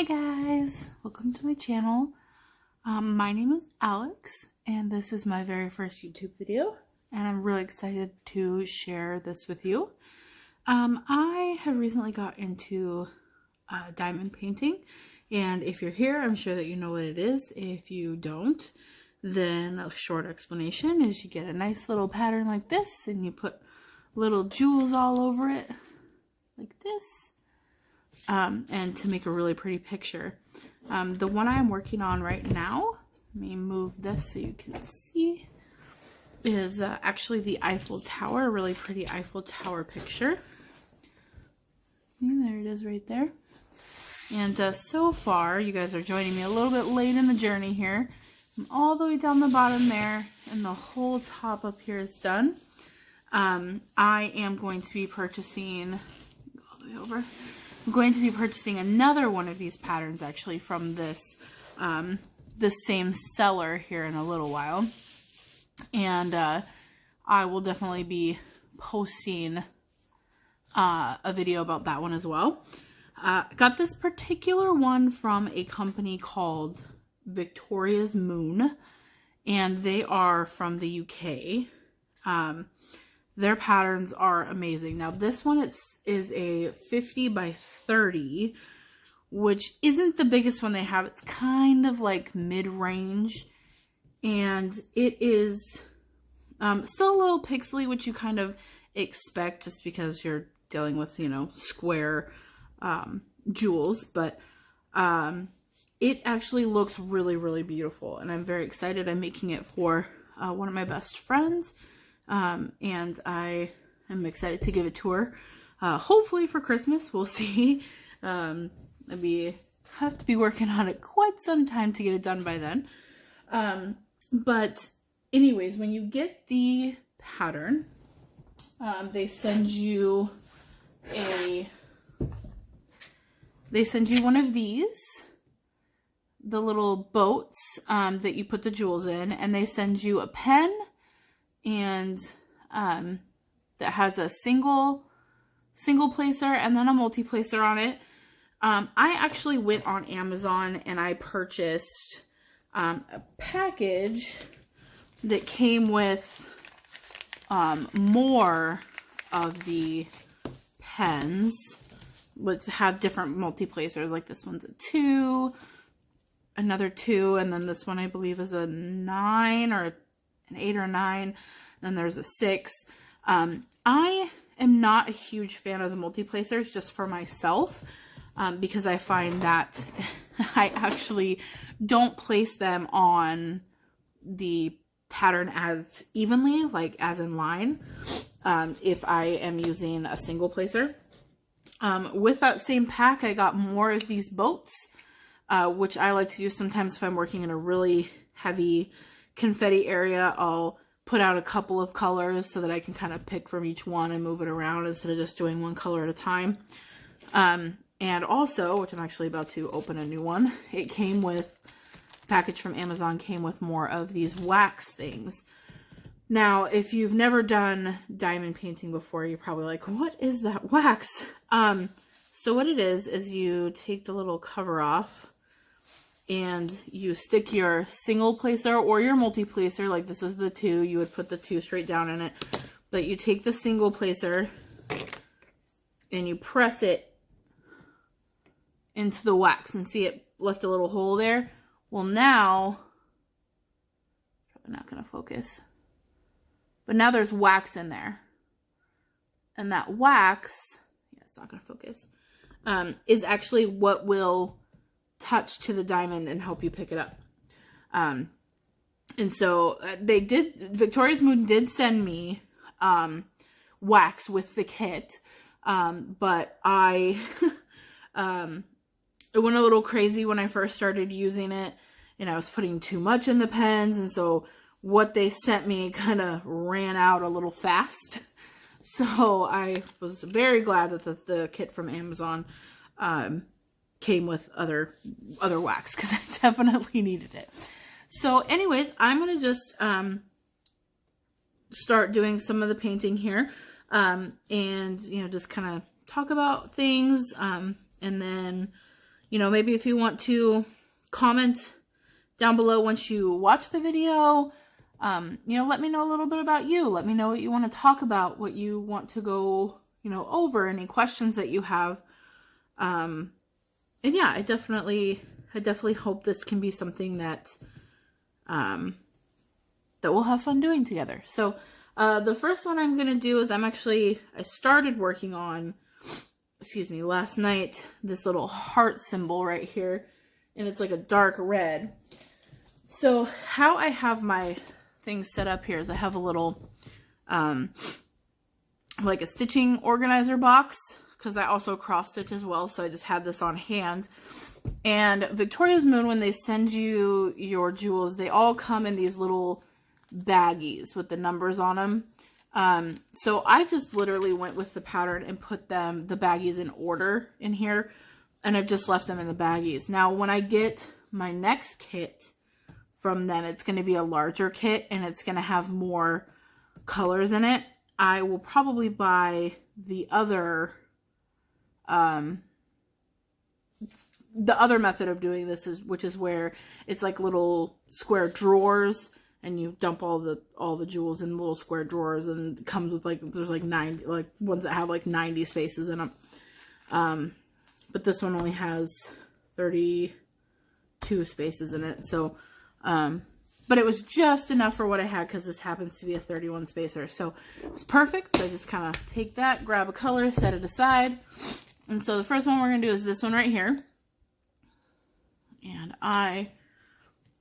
Hi guys, welcome to my channel. My name is Alex and this is my very first YouTube video and I'm really excited to share this with you. I have recently got into diamond painting, and if you're here I'm sure that you know what it is. If you don't, then a short explanation is you get a nice little pattern like this and you put little jewels all over it like this. And to make a really pretty picture. The one I'm working on right now, let me move this so you can see, is actually the Eiffel Tower, a really pretty Eiffel Tower picture. And there it is right there. And so far, you guys are joining me a little bit late in the journey here. I'm all the way down the bottom there, and the whole top up here is done. I am going to be purchasing, go all the way over. I'm going to be purchasing another one of these patterns actually from this same seller here in a little while, and I will definitely be posting a video about that one as well. Got this particular one from a company called Victoria's Moon, and they are from the UK. Their patterns are amazing. Now this one is a 50 by 30, which isn't the biggest one they have. It's kind of like mid-range, and it is still a little pixely, which you kind of expect just because you're dealing with, you know, square jewels, but it actually looks really, really beautiful, and I'm very excited. I'm making it for one of my best friends. And I am excited to give it to her, hopefully for Christmas. We'll see. Have to be working on it quite some time to get it done by then. But anyways, when you get the pattern, they send you one of these, the little boats, that you put the jewels in, and they send you a pen, and that has a single placer and then a multi-placer on it. I actually went on Amazon and I purchased a package that came with more of the pens, which have different multi-placers. Like this one's a 2, another 2, and then this one I believe is a 9 or an 8 or 9, then there's a 6. I am not a huge fan of the multi-placers just for myself, because I find that I actually don't place them on the pattern as evenly, like as in line, if I am using a single placer. With that same pack, I got more of these boats, which I like to use sometimes if I'm working in a really heavy confetti area. I'll put out a couple of colors so that I can kind of pick from each one and move it around instead of just doing one color at a time. And also, which I'm actually about to open a new one, it came with, package from Amazon came with more of these wax things. Now, if you've never done diamond painting before, you're probably like, what is that wax? So what it is you take the little cover off, and you stick your single placer or your multi-placer, like this is the 2, you would put the 2 straight down in it, but you take the single placer and you press it into the wax, and see it left a little hole there. Well, now, probably not going to focus, but now there's wax in there, and that wax, yeah, it's not going to focus, is actually what will touch to the diamond and help you pick it up. And so Victoria's Moon did send me wax with the kit, but I it went a little crazy when I first started using it, and I was putting too much in the pens, and so what they sent me kind of ran out a little fast. So I was very glad that the kit from Amazon came with other wax, because I definitely needed it. So anyways, I'm going to just start doing some of the painting here, and, you know, just kind of talk about things, and then, you know, maybe if you want to comment down below once you watch the video, you know, let me know a little bit about you. Let me know what you want to talk about, what you want to go, you know, over, any questions that you have. And yeah, I definitely hope this can be something that, that we'll have fun doing together. So, the first one I'm going to do is I started working on, excuse me, last night, this little heart symbol right here, and it's like a dark red. So how I have my things set up here is I have a little, like a stitching organizer box, because I also cross stitch as well. So I just had this on hand. And Victoria's Moon, when they send you your jewels, they all come in these little baggies with the numbers on them. So I just literally went with the pattern and put the baggies in order in here, and I've just left them in the baggies. Now, when I get my next kit from them, it's going to be a larger kit and it's going to have more colors in it. I will probably buy the other method of doing this which is where it's like little square drawers, and you dump all the jewels in little square drawers, and it comes with like, there's like 90, like ones that have like 90 spaces in them. But this one only has 32 spaces in it. So, but it was just enough for what I had, because this happens to be a 31 spacer. So it was perfect. So I just kind of take that, grab a color, set it aside. And so the first one we're going to do is this one right here. And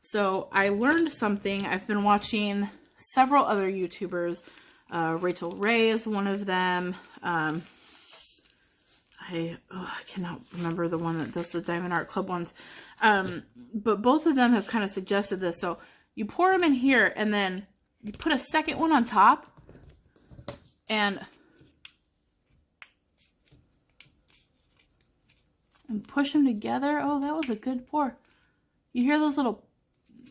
so I learned something. I've been watching several other YouTubers. Rachel Ray is one of them. I cannot remember the one that does the Diamond Art Club ones. But both of them have kind of suggested this. So you pour them in here, and then you put a second one on top, and push them together. Oh, that was a good pour. You hear those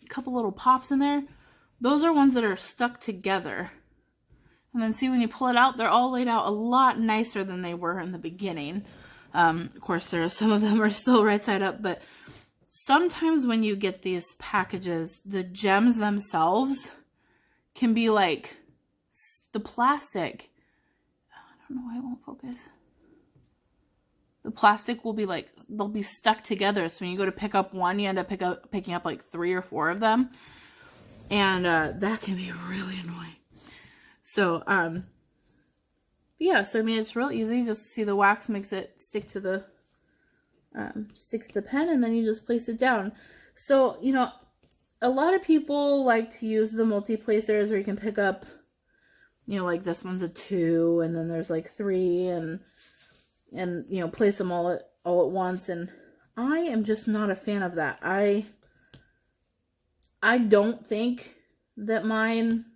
couple little pops in there? Those are ones that are stuck together. And then see, when you pull it out, they're all laid out a lot nicer than they were in the beginning. Of course, some of them are still right side up, but sometimes when you get these packages, the gems themselves can be like the plastic. I don't know why it won't focus. The plastic will be like, they'll be stuck together. So when you go to pick up one, you end up picking up like 3 or 4 of them. And that can be really annoying. So, yeah, so I mean, it's real easy. Just see the wax makes it stick to the pen, and then you just place it down. So, you know, a lot of people like to use the multi-placers where you can pick up, you know, like this one's a 2, and then there's like 3, and you know, place them all at once. And I am just not a fan of that. I don't think that mine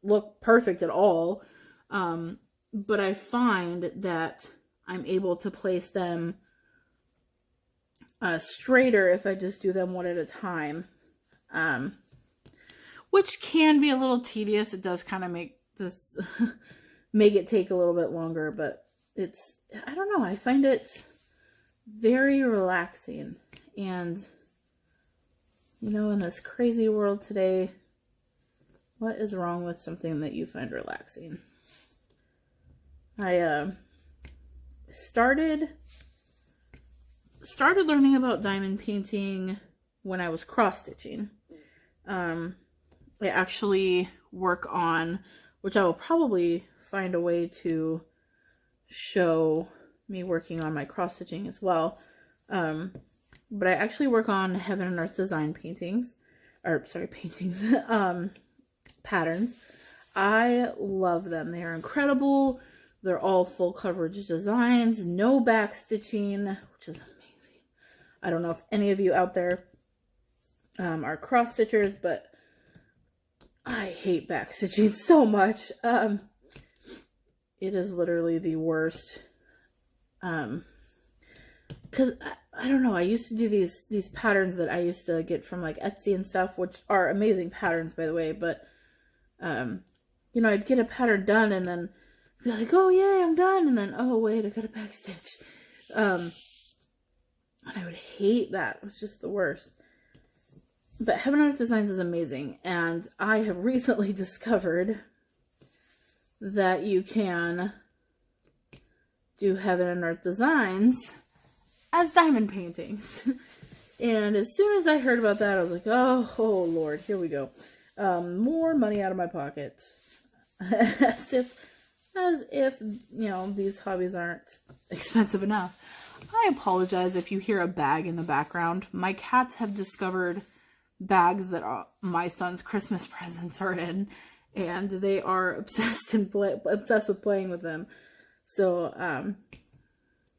look perfect at all. But I find that I'm able to place them straighter if I just do them one at a time. Which can be a little tedious. It does kind of make this, make it take a little bit longer, but it's, I don't know, I find it very relaxing. And, you know, in this crazy world today, what is wrong with something that you find relaxing? I started learning about diamond painting when I was cross-stitching. I actually work on, which I will probably find a way to show me working on my cross-stitching as well. But I actually work on Heaven and Earth design paintings, or sorry, paintings, patterns. I love them. They are incredible. They're all full coverage designs, no back stitching, which is amazing. I don't know if any of you out there are cross stitchers, but I hate back stitching so much. It is literally the worst. Cause I don't know, I used to do these patterns that I used to get from like Etsy and stuff, which are amazing patterns, by the way, but you know, I'd get a pattern done and then be like, oh yay, I'm done, and then, oh wait, I gotta backstitch. And I would hate that. It was just the worst. But Heaven and Earth Designs is amazing. And I have recently discovered that you can do Heaven and Earth Designs as diamond paintings. And as soon as I heard about that, I was like, oh Lord, here we go. More money out of my pocket. as if, you know, these hobbies aren't expensive enough. I apologize if you hear a bag in the background. My cats have discovered bags that my son's Christmas presents are in, and they are obsessed with playing with them. So,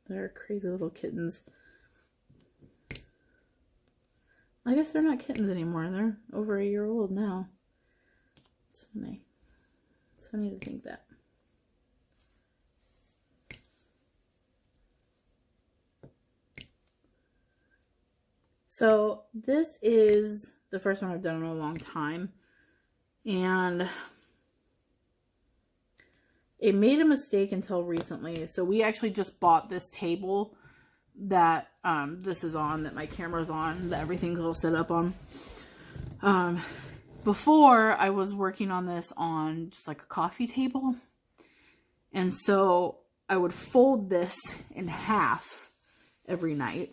they're crazy little kittens. I guess they're not kittens anymore. They're over a year old now. It's funny. It's funny to think that. So this is the first one I've done in a long time. And it made a mistake until recently. So we actually just bought this table that this is on, that my camera's on, that everything's all set up on. Before, I was working on this on just like a coffee table. And so I would fold this in half every night.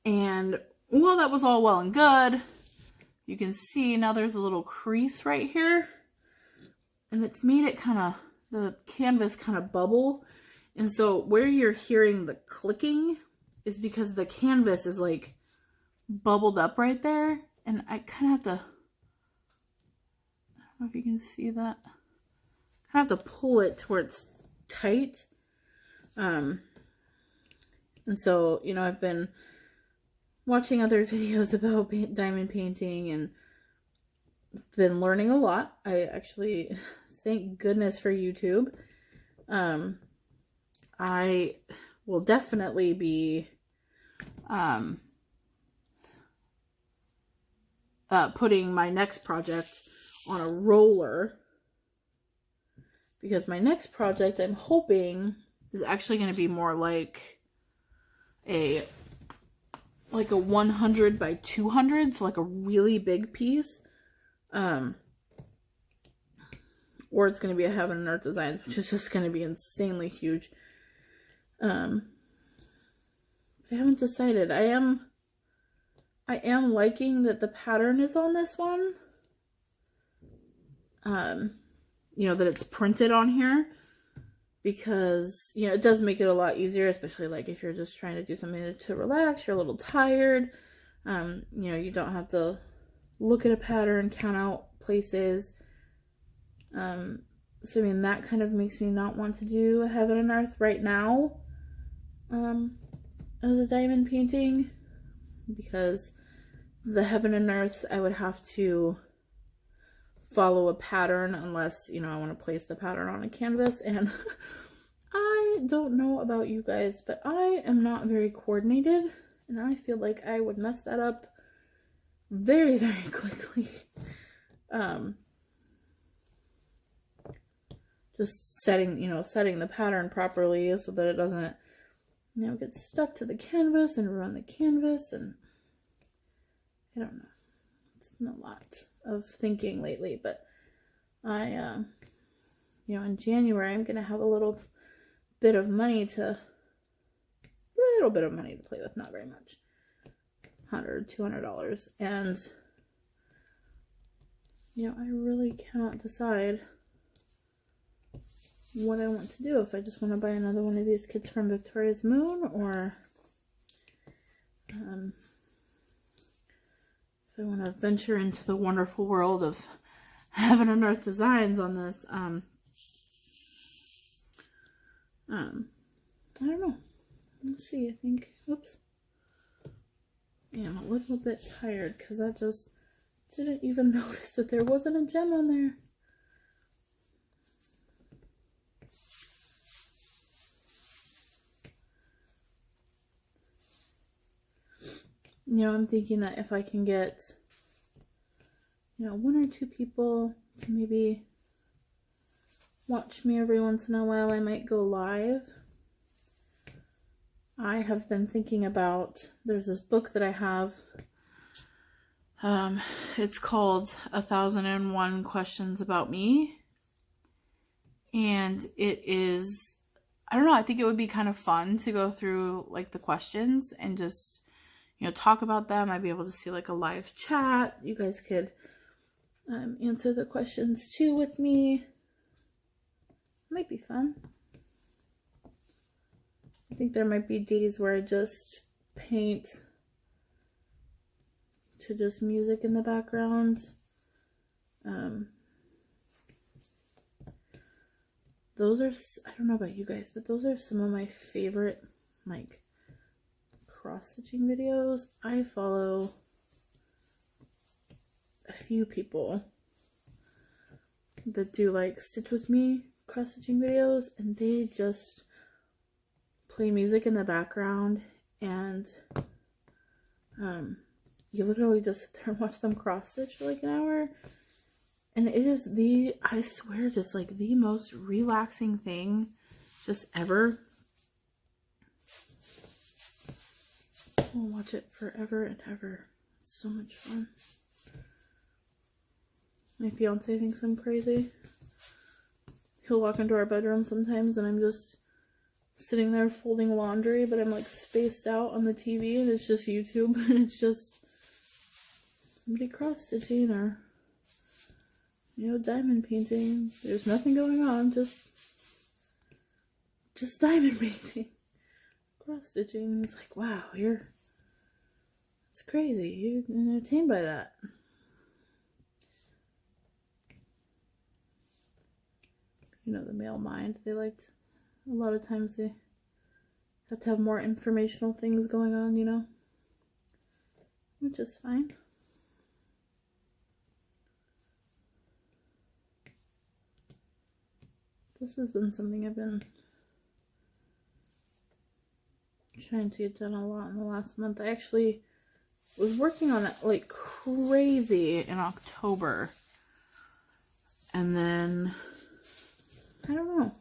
And well, that was all well and good. You can see now there's a little crease right here. And it's made it kind of, the canvas kind of bubble. And so where you're hearing the clicking is because the canvas is like bubbled up right there. And I kind of have to, I don't know if you can see that. I have to pull it to where it's tight. And so, you know, I've been watching other videos about diamond painting and been learning a lot. I actually, thank goodness for YouTube. I will definitely be putting my next project on a roller, because my next project, I'm hoping, is actually going to be more like a 100 by 200, so like a really big piece. Or it's going to be a Heaven and Earth Designs, which is just going to be insanely huge. But I haven't decided. I am liking that the pattern is on this one. You know, that it's printed on here, because, you know, it does make it a lot easier, especially like if you're just trying to do something to relax, you're a little tired. You know, you don't have to look at a pattern, count out places. So I mean, that kind of makes me not want to do a Heaven and Earth right now, as a diamond painting, because the Heaven and Earths, I would have to follow a pattern unless, you know, I want to place the pattern on a canvas. And I don't know about you guys, but I am not very coordinated, and I feel like I would mess that up very, very quickly. Just setting the pattern properly so that it doesn't, you know, get stuck to the canvas and ruin the canvas. And I don't know. It's been a lot of thinking lately, but I, you know, in January, I'm going to have a little bit of money to play with, not very much, $100, $200. And, you know, I really cannot decide what I want to do. If I just want to buy another one of these kits from Victoria's Moon, or if I want to venture into the wonderful world of Heaven and Earth Designs on this. I don't know. Let's see. I think, oops. Yeah, I'm a little bit tired because I just didn't even notice that there wasn't a gem on there. You know, I'm thinking that if I can get, you know, 1 or 2 people to maybe watch me every once in a while, I might go live. I have been thinking about, there's this book that I have. It's called 1001 Questions About Me. And it is, I don't know, I think it would be kind of fun to go through like the questions and just, you know, talk about them. I'd be able to see like a live chat. You guys could answer the questions too with me. Might be fun. I think there might be days where I just paint to just music in the background. Those are, I don't know about you guys, but those are some of my favorite like cross-stitching videos. I follow a few people that do like Stitch With Me cross-stitching videos, and they just play music in the background, and you literally just sit there and watch them cross-stitch for like an hour, and it is I swear, just like the most relaxing thing just ever. I'll watch it forever and ever. It's so much fun. My fiance thinks I'm crazy. He'll walk into our bedroom sometimes and I'm just sitting there folding laundry, but I'm like spaced out on the TV and it's just YouTube and it's just somebody cross-stitching or, you know, diamond painting. There's nothing going on, just diamond painting. Cross-stitching. He's like, wow, it's crazy. You're entertained by that. You know, the male mind, a lot of times they have to have more informational things going on, you know, which is fine. This has been something I've been trying to get done a lot in the last month. I actually was working on it like crazy in October, and then I don't know,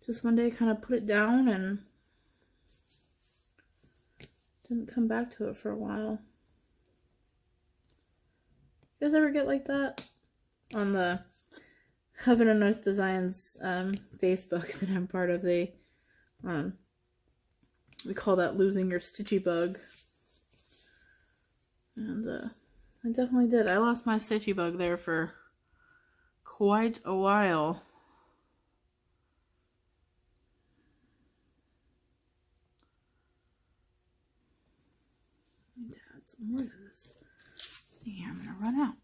just one day kind of put it down and didn't come back to it for a while. You guys ever get like that? On the Heaven and Earth Designs Facebook that I'm part of, we call that losing your stitchy bug. And I definitely did. I lost my stitchy bug there for quite a while. I need to add some more to this. Yeah, I'm gonna run out.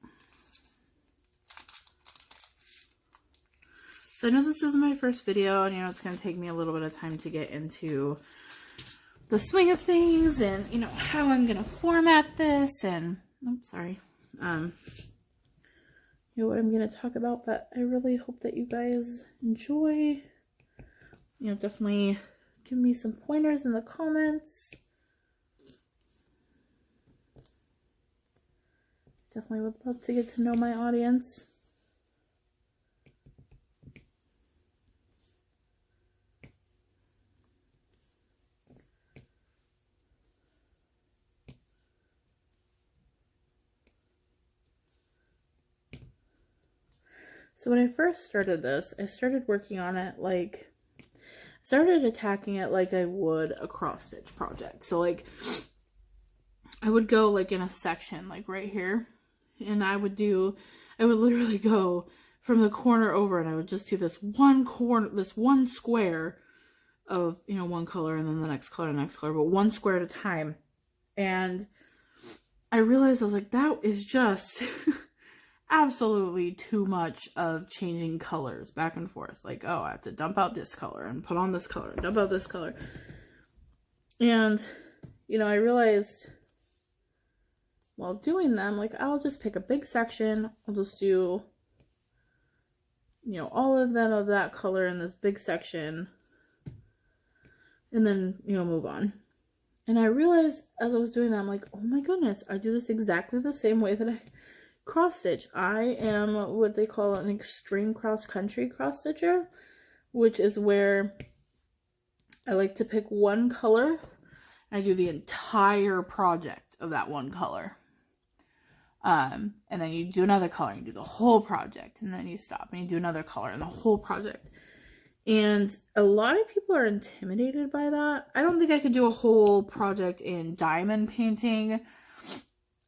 So I know this is my first video, and you know it's gonna take me a little bit of time to get into the swing of things, and you know how I'm gonna format this, and oops, sorry, you know what I'm gonna talk about. But I really hope that you guys enjoy. You know, definitely give me some pointers in the comments. Definitely would love to get to know my audience. So when I first started this, I started working on it like, started attacking it like I would a cross-stitch project. So like, I would go like in a section, like right here, and I would literally go from the corner over, and I would just do this one corner, this one square of, you know, one color, and then the next color, but one square at a time. And I realized, I was like, that is just absolutely too much of changing colors back and forth. Like, oh, I have to dump out this color and put on this color, and dump out this color. And, you know, I realized while doing them, like, I'll just pick a big section. I'll just do, you know, all of them of that color in this big section, and then, you know, move on. And I realized as I was doing that, I'm like, oh my goodness, I do this exactly the same way that I cross stitch. I am what they call an extreme cross country cross stitcher, which is where I like to pick one color and I do the entire project of that one color. And then you do another color and you do the whole project, and then you stop and you do another color and the whole project. And a lot of people are intimidated by that. I don't think I could do a whole project in diamond painting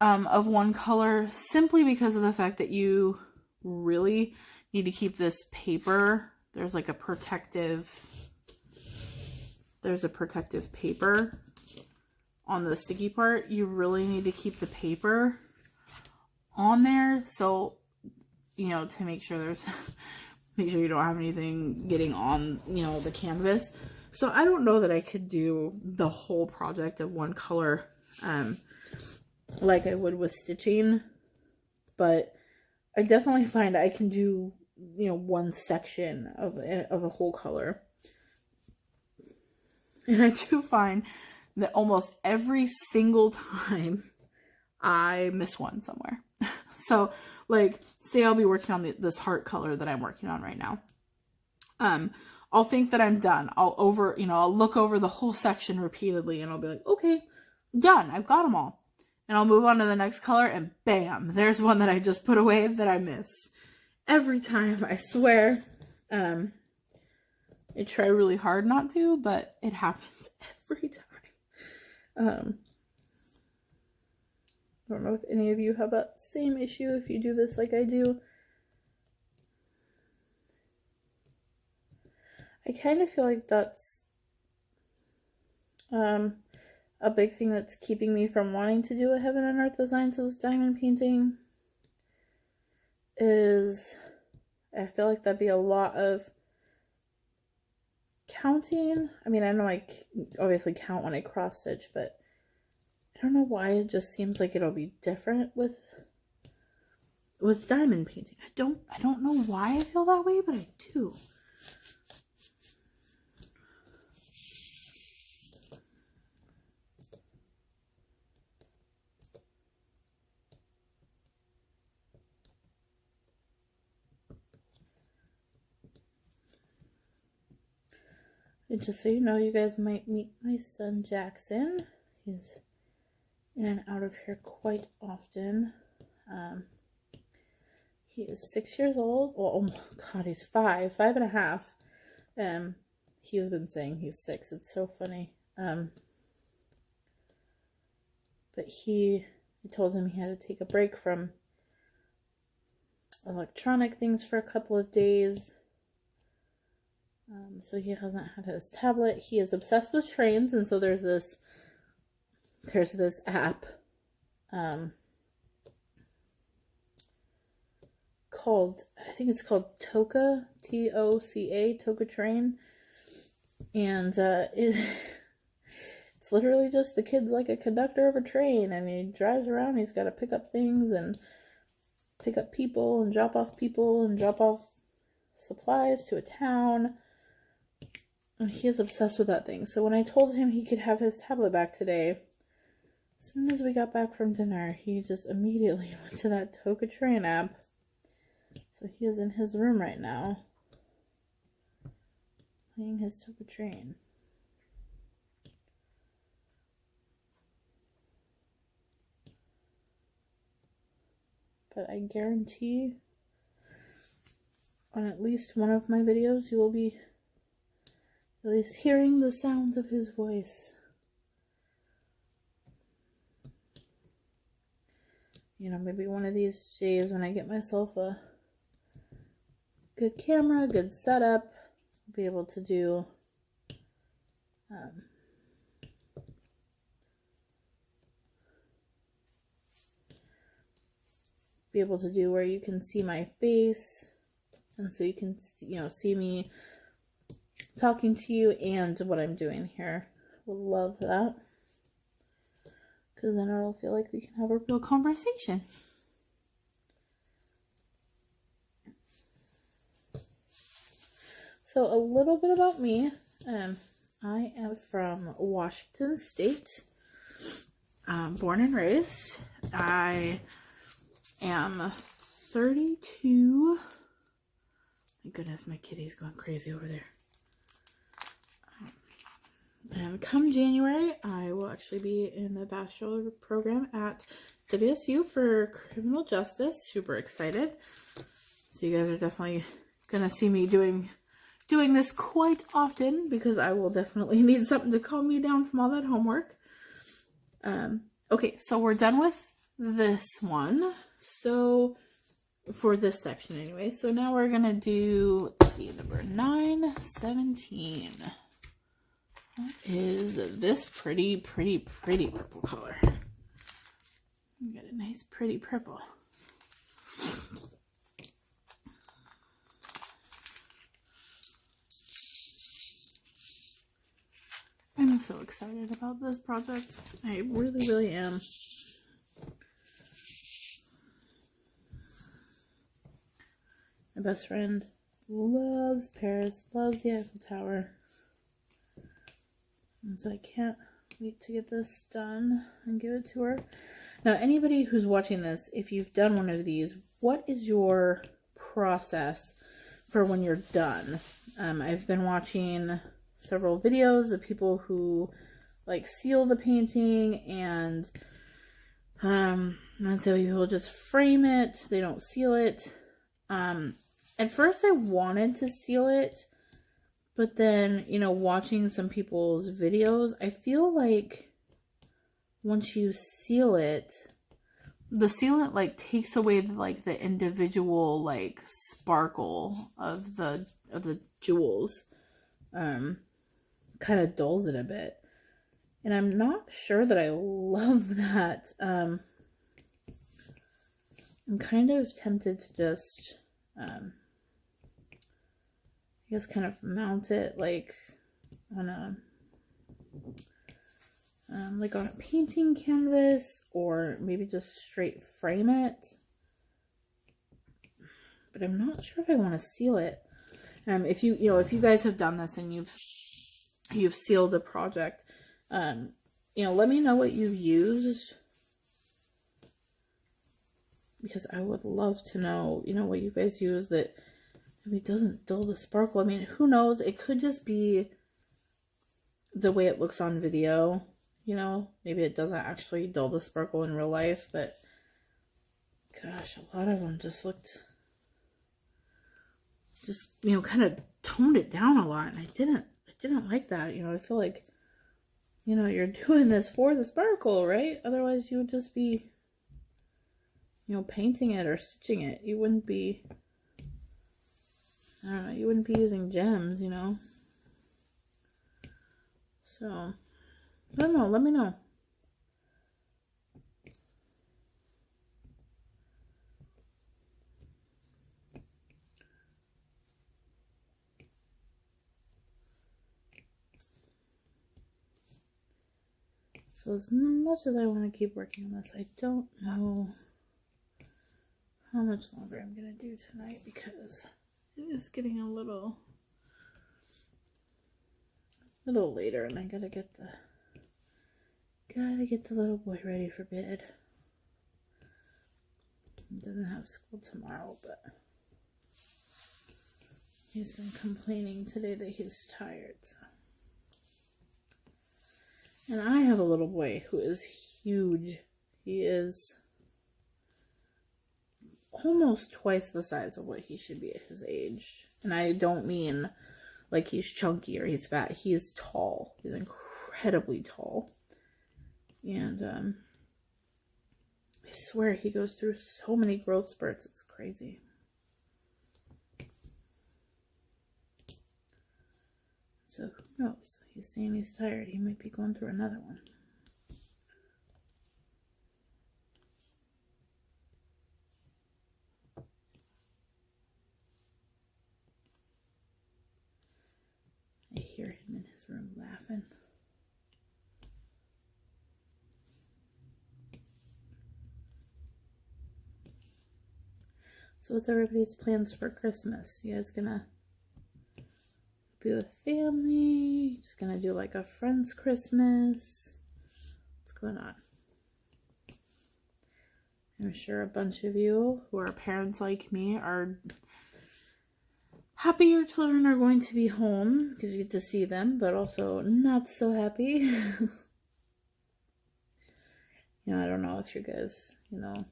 of one color, simply because of the fact that you really need to keep this paper. There's like a protective paper on the sticky part. You really need to keep the paper on there, so, you know, to make sure make sure you don't have anything getting on, you know, the canvas. So I don't know that I could do the whole project of one color like I would with stitching, but I definitely find I can do, you know, one section of a whole color. And I do find that almost every single time I miss one somewhere. So, like, say I'll be working on this heart color that I'm working on right now. I'll think that I'm done. I'll look over the whole section repeatedly and I'll be like, okay, done. I've got them all. And I'll move on to the next color and bam, there's one that I just put away that I missed. Every time, I swear. I try really hard not to, but it happens every time. I don't know if any of you have that same issue if you do this like I do. I kind of feel like that's a big thing that's keeping me from wanting to do a Heaven and Earth Designs as diamond painting. Is I feel like that'd be a lot of counting. I mean, I know I obviously count when I cross stitch, but I don't know why it just seems like it'll be different with diamond painting. I don't know why I feel that way, but I do. And just so you know, you guys might meet my son Jackson. He's in and out of here quite often. He is 6 years old. Well, oh my God, he's 5.5. He's been saying he's 6. It's so funny. But I told him he had to take a break from electronic things for a couple of days. So he hasn't had his tablet. He is obsessed with trains, and so there's this app called, I think it's called Toca, T-O-C-A, Toca Train, and it's literally just the kid's like a conductor of a train, and he drives around. He's got to pick up things and pick up people and drop off supplies to a town. And he is obsessed with that thing. So when I told him he could have his tablet back today, as soon as we got back from dinner, he just immediately went to that Toca Train app. So he is in his room right now, playing his Toca Train. But I guarantee on at least one of my videos you will be at least hearing the sounds of his voice. You know, maybe one of these days when I get myself a good camera, good setup, I'll be able to do where you can see my face, and so you can, you know, see me talking to you and what I'm doing here. Would love that, because then it'll feel like we can have a real conversation. So a little bit about me. I am from Washington State, born and raised. I am 32. My goodness, my kitty's going crazy over there. And come January, I will actually be in the bachelor program at WSU for criminal justice. Super excited. So you guys are definitely gonna see me doing this quite often, because I will definitely need something to calm me down from all that homework. Okay, so we're done with this one. So for this section anyway. So now we're gonna do, let's see, number 917. What is this pretty purple color? We got a nice pretty purple. I'm so excited about this project. I really am. My best friend loves Paris, loves the Eiffel Tower. And so I can't wait to get this done and give it to her. Now, anybody who's watching this, if you've done one of these, what is your process for when you're done? I've been watching several videos of people who like seal the painting, and so people just frame it. They don't seal it. At first I wanted to seal it, but then, you know, watching some people's videos, I feel like once you seal it, the sealant like takes away like the individual like sparkle of the jewels. Kind of dulls it a bit. And I'm not sure that I love that. I'm kind of tempted to just I guess kind of mount it like on a painting canvas, or maybe just straight frame it. But I'm not sure if I want to seal it. If you guys have done this and you've sealed a project, let me know what you've used, because I would love to know, what you guys use that maybe doesn't dull the sparkle. I mean, who knows? It could just be the way it looks on video, maybe it doesn't actually dull the sparkle in real life, but gosh, a lot of them just looked, kind of toned it down a lot, and I didn't like that. I feel like, you're doing this for the sparkle, right? Otherwise you would just be, painting it or stitching it. You wouldn't be, I don't know, you wouldn't be using gems, So, I don't know, let me know. So as much as I want to keep working on this, I don't know how much longer I'm going to do tonight, because it is getting a little later, and I gotta get the little boy ready for bed. He doesn't have school tomorrow, but he's been complaining today that he's tired, so. And I have a little boy who is huge. He is almost twice the size of what he should be at his age. And I don't mean like he's chunky or he's fat. He is tall. He's incredibly tall. And I swear he goes through so many growth spurts. It's crazy. So who knows? He's saying he's tired. He might be going through another one. I hear him in his room laughing. So what's everybody's plans for Christmas? You guys gonna be with family? Just gonna do like a friend's Christmas? What's going on? I'm sure a bunch of you who are parents like me are happy your children are going to be home because you get to see them, but also not so happy. You know, I don't know if you guys, you know,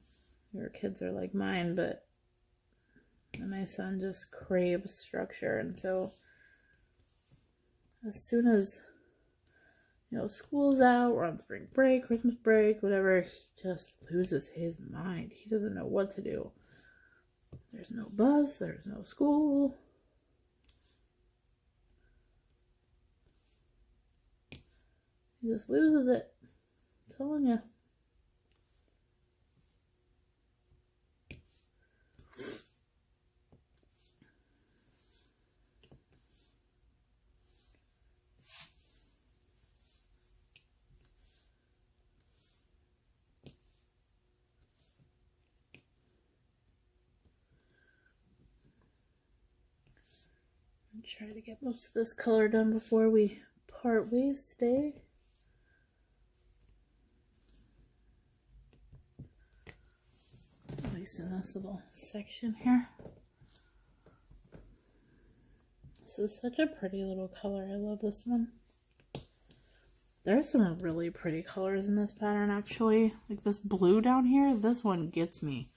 your kids are like mine, but my son just craves structure. And so as soon as, you know, school's out, we're on spring break, Christmas break, whatever, he just loses his mind. He doesn't know what to do. There's no bus, there's no school. He just loses it. I'm telling you. Try to get most of this color done before we part ways today. At least in this little section here. This is such a pretty little color. I love this one. There are some really pretty colors in this pattern actually. Like this blue down here, this one gets me.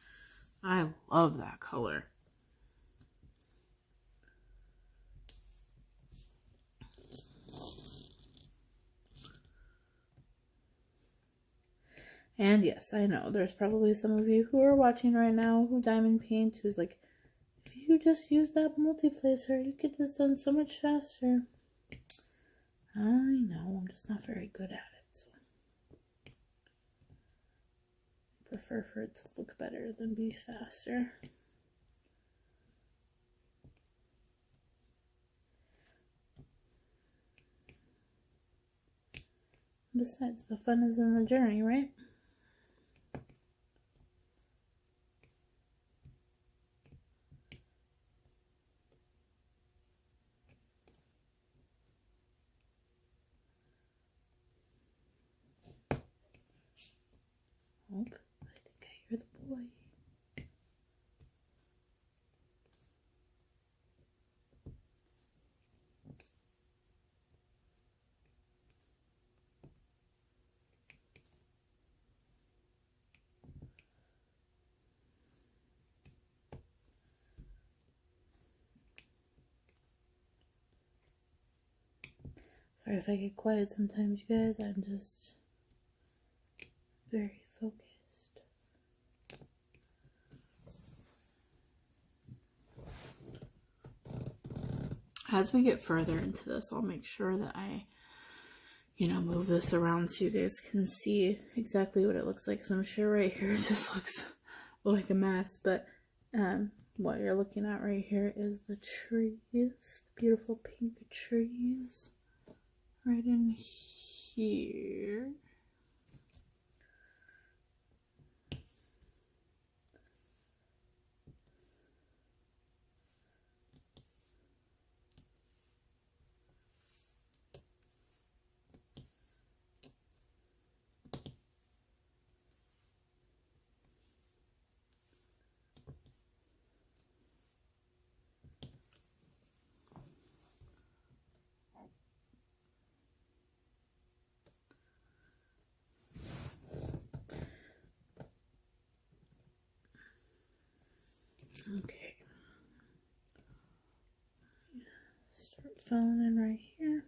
I love that color. And yes, I know there's probably some of you who are watching right now who diamond paint who's like, if you just use that multi-placer, you get this done so much faster. I know, I'm just not very good at it, so I prefer for it to look better than be faster. Besides, the fun is in the journey, right? Oh, I think I hear the boy. Sorry if I get quiet sometimes, you guys. I'm just very focused. As we get further into this, I'll make sure that I, you know, move this around so you guys can see exactly what it looks like. Because I'm sure right here it just looks like a mess. But what you're looking at right here is the trees, the beautiful pink trees right in here. Okay. Start filling in right here.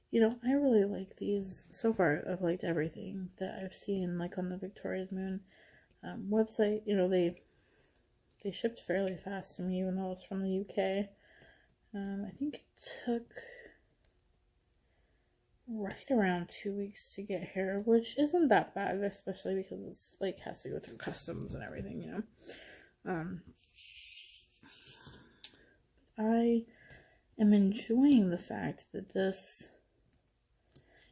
You know, I really like these. So far, I've liked everything that I've seen, like on the Victoria's Moon website. You know, they shipped fairly fast to me, even though it's from the UK. I think it took right around 2 weeks to get here, which isn't that bad, especially because it's like has to go through customs and everything, you know. I am enjoying the fact that this,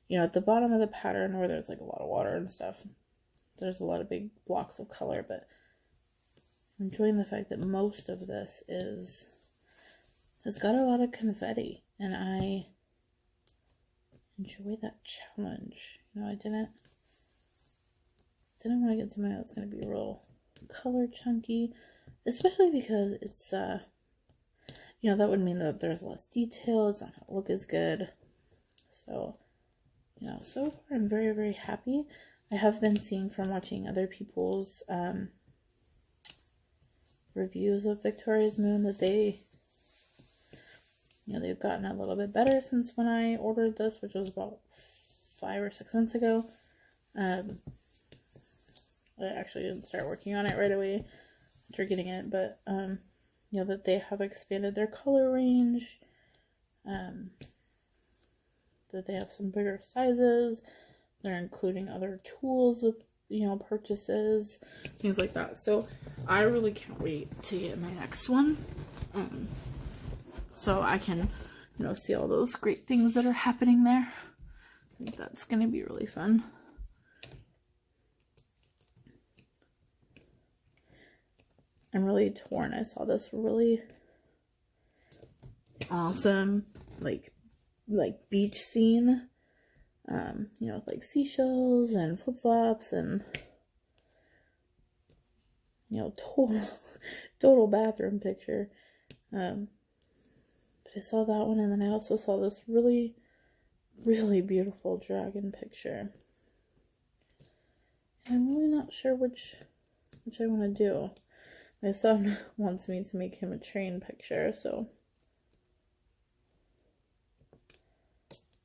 you know, at the bottom of the pattern where there's like a lot of water and stuff, there's a lot of big blocks of color, but I'm enjoying the fact that most of this has got a lot of confetti, and I enjoy that challenge. You know, I didn't want to get something that's going to be real color chunky, especially because it's, you know, that would mean that there's less detail. It's not going to look as good. So, you know, so far I'm very, very happy. I have been seeing from watching other people's reviews of Victoria's Moon that they, you know, they've gotten a little bit better since when I ordered this, which was about 5 or 6 months ago. I actually didn't start working on it right away after getting it, but, you know, that they have expanded their color range, that they have some bigger sizes, they're including other tools with, you know, purchases, things like that. So I really can't wait to get my next one, so I can, you know, see all those great things that are happening there. I think that's going to be really fun. I'm really torn. I saw this really awesome, like beach scene, you know, with like seashells and flip-flops and, you know, total bathroom picture. But I saw that one, and then I also saw this really, really beautiful dragon picture. And I'm really not sure which I want to do. My son wants me to make him a train picture, so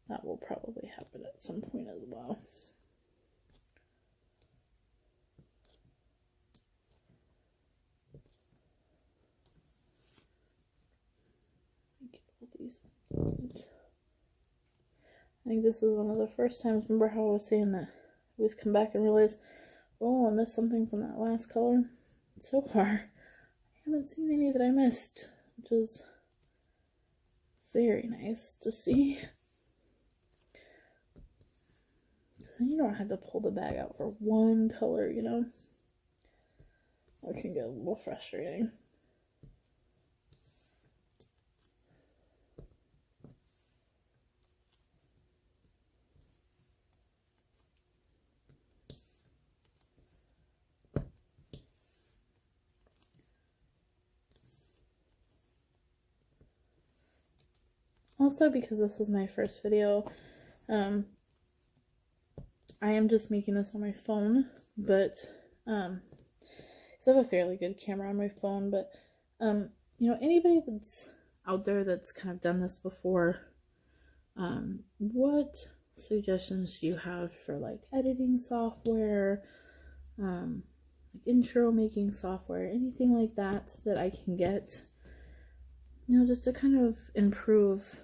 that will probably happen at some point as well. I think this is one of the first times, remember how I was saying that I always come back and realize, oh, I missed something from that last color? So far, I haven't seen any that I missed, which is very nice to see. Because then you don't have to pull the bag out for one color, you know? That can get a little frustrating. Also, because this is my first video, I am just making this on my phone, but, I have a fairly good camera on my phone, but, you know, anybody that's out there that's kind of done this before, what suggestions do you have for, like, editing software, like intro making software, anything like that that I can get, you know, just to kind of improve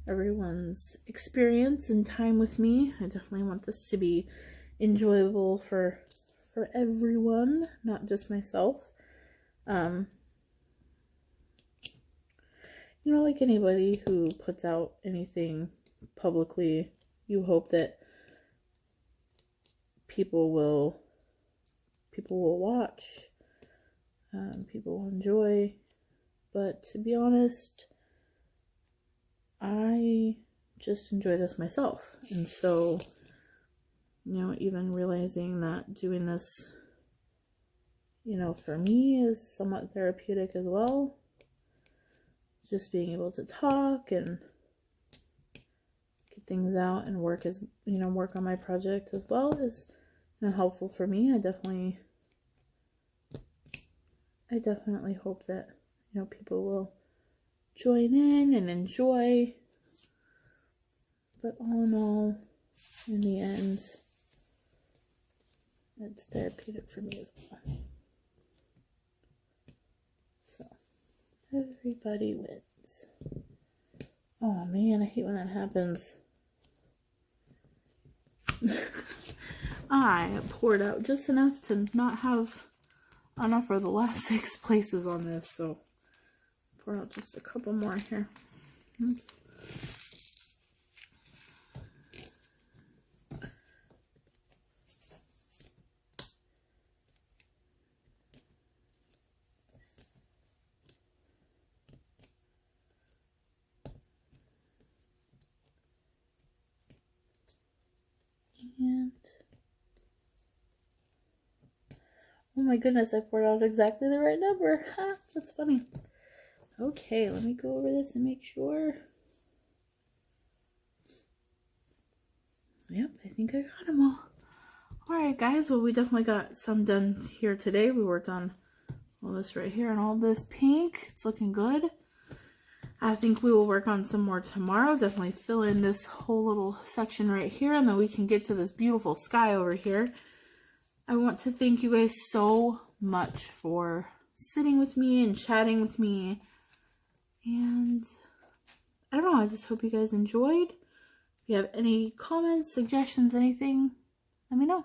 everyone's experience and time with me. I definitely want this to be enjoyable for everyone, not just myself. You know, like anybody who puts out anything publicly, you hope that people will watch, people will enjoy. But to be honest, I just enjoy this myself. And so, you know, even realizing that doing this, you know, for me is somewhat therapeutic as well. Just being able to talk and get things out and work on my project as well is, you know, helpful for me. I definitely hope that, you know, people will join in and enjoy. But all in all, in the end, it's therapeutic for me as well. So, everybody wins. Oh man, I hate when that happens. I poured out just enough to not have enough for the last 6 places on this, so pour out just a couple more here. Oops. And Oh my goodness, I poured out exactly the right number. Ha, that's funny. Okay, let me go over this and make sure. Yep, I think I got them all. Alright guys, well we definitely got some done here today. We worked on all this right here and all this pink. It's looking good. I think we will work on some more tomorrow. Definitely fill in this whole little section right here, and then we can get to this beautiful sky over here. I want to thank you guys so much for sitting with me and chatting with me. And I don't know, I just hope you guys enjoyed. If you have any comments, suggestions, anything, let me know.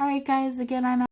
Alright guys, again, I'm